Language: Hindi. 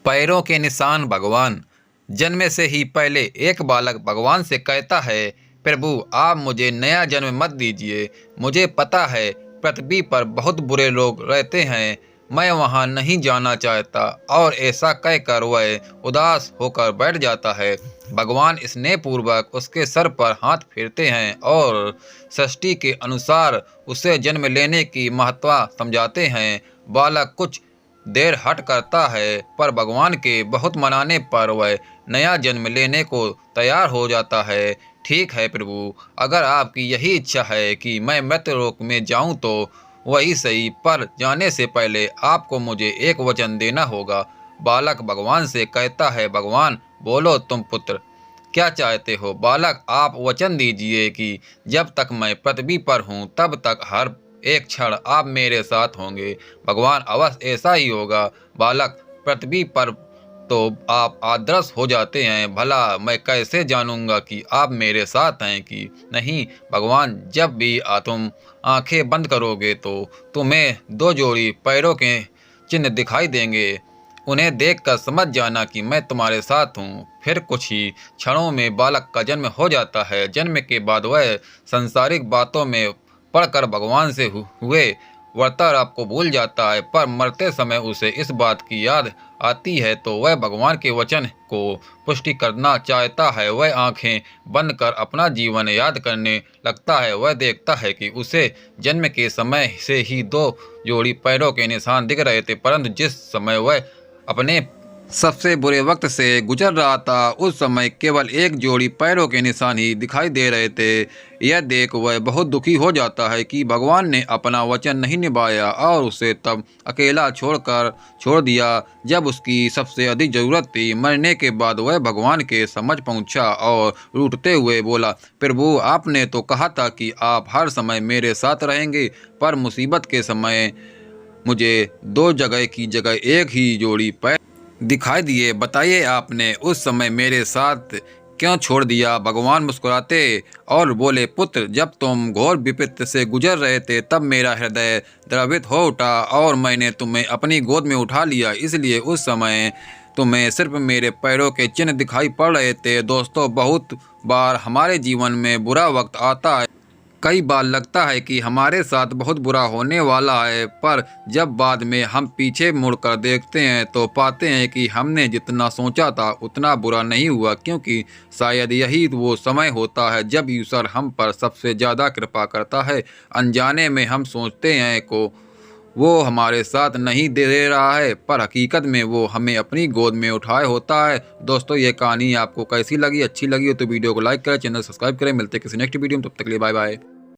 पैरों के निशान भगवान। जन्म से ही पहले एक बालक भगवान से कहता है, प्रभु आप मुझे नया जन्म मत दीजिए। मुझे पता है पृथ्वी पर बहुत बुरे लोग रहते हैं, मैं वहां नहीं जाना चाहता। और ऐसा कहकर वह उदास होकर बैठ जाता है। भगवान स्नेहपूर्वक उसके सर पर हाथ फेरते हैं और सृष्टि के अनुसार उसे जन्म लेने की महत्व समझाते हैं। बालक कुछ देर हट करता है, पर भगवान के बहुत मनाने पर वह नया जन्म लेने को तैयार हो जाता है। ठीक है प्रभु, अगर आपकी यही इच्छा है कि मैं मृत्युलोक में जाऊं तो वही सही, पर जाने से पहले आपको मुझे एक वचन देना होगा। बालक भगवान से कहता है, भगवान बोलो तुम पुत्र, क्या चाहते हो? बालक आप वचन दीजिए कि जब तक मैं पृथ्वी पर हूँ तब तक हर एक क्षण आप मेरे साथ होंगे। भगवान अवश्य ऐसा ही होगा। बालक पृथ्वी पर तो आप अदृश्य हो जाते हैं, भला मैं कैसे जानूंगा कि आप मेरे साथ हैं कि नहीं? भगवान जब भी तुम आंखें बंद करोगे तो तुम्हें दो जोड़ी पैरों के चिन्ह दिखाई देंगे। उन्हें देखकर समझ जाना कि मैं तुम्हारे साथ हूँ। फिर कुछ ही क्षणों में बालक का जन्म हो जाता है। जन्म के बाद वह सांसारिक बातों में पढ़कर भगवान से हुए वार्तालाप को भूल जाता है, पर मरते समय उसे इस बात की याद आती है तो वह भगवान के वचन को पुष्टि करना चाहता है। वह आंखें बंद कर अपना जीवन याद करने लगता है। वह देखता है कि उसे जन्म के समय से ही दो जोड़ी पैरों के निशान दिख रहे थे, परंतु जिस समय वह अपने सबसे बुरे वक्त से गुजर रहा था उस समय केवल एक जोड़ी पैरों के निशान ही दिखाई दे रहे थे। यह देख वह बहुत दुखी हो जाता है कि भगवान ने अपना वचन नहीं निभाया और उसे तब अकेला छोड़ दिया जब उसकी सबसे अधिक ज़रूरत थी। मरने के बाद वह भगवान के समझ पहुंचा और रूठते हुए बोला, प्रभु आपने तो कहा था कि आप हर समय मेरे साथ रहेंगे, पर मुसीबत के समय मुझे दो जगह की जगह एक ही जोड़ी पैर दिखाई दिए। बताइए आपने उस समय मेरे साथ क्यों छोड़ दिया? भगवान मुस्कुराते और बोले, पुत्र जब तुम घोर विपत्ति से गुजर रहे थे तब मेरा हृदय द्रवित हो उठा और मैंने तुम्हें अपनी गोद में उठा लिया। इसलिए उस समय तुम्हें सिर्फ मेरे पैरों के चिन्ह दिखाई पड़ रहे थे। दोस्तों, बहुत बार हमारे जीवन में बुरा वक्त आता है। कई बार लगता है कि हमारे साथ बहुत बुरा होने वाला है, पर जब बाद में हम पीछे मुड़कर देखते हैं तो पाते हैं कि हमने जितना सोचा था उतना बुरा नहीं हुआ, क्योंकि शायद यही वो समय होता है जब ईश्वर हम पर सबसे ज़्यादा कृपा करता है। अनजाने में हम सोचते हैं को वो हमारे साथ नहीं दे रहा है, पर हकीकत में वो हमें अपनी गोद में उठाए होता है। दोस्तों, ये कहानी आपको कैसी लगी? अच्छी लगी हो तो वीडियो को लाइक करें, चैनल सब्सक्राइब करें। मिलते हैं किसी नेक्स्ट वीडियो में, तब तक के लिए बाय बाय।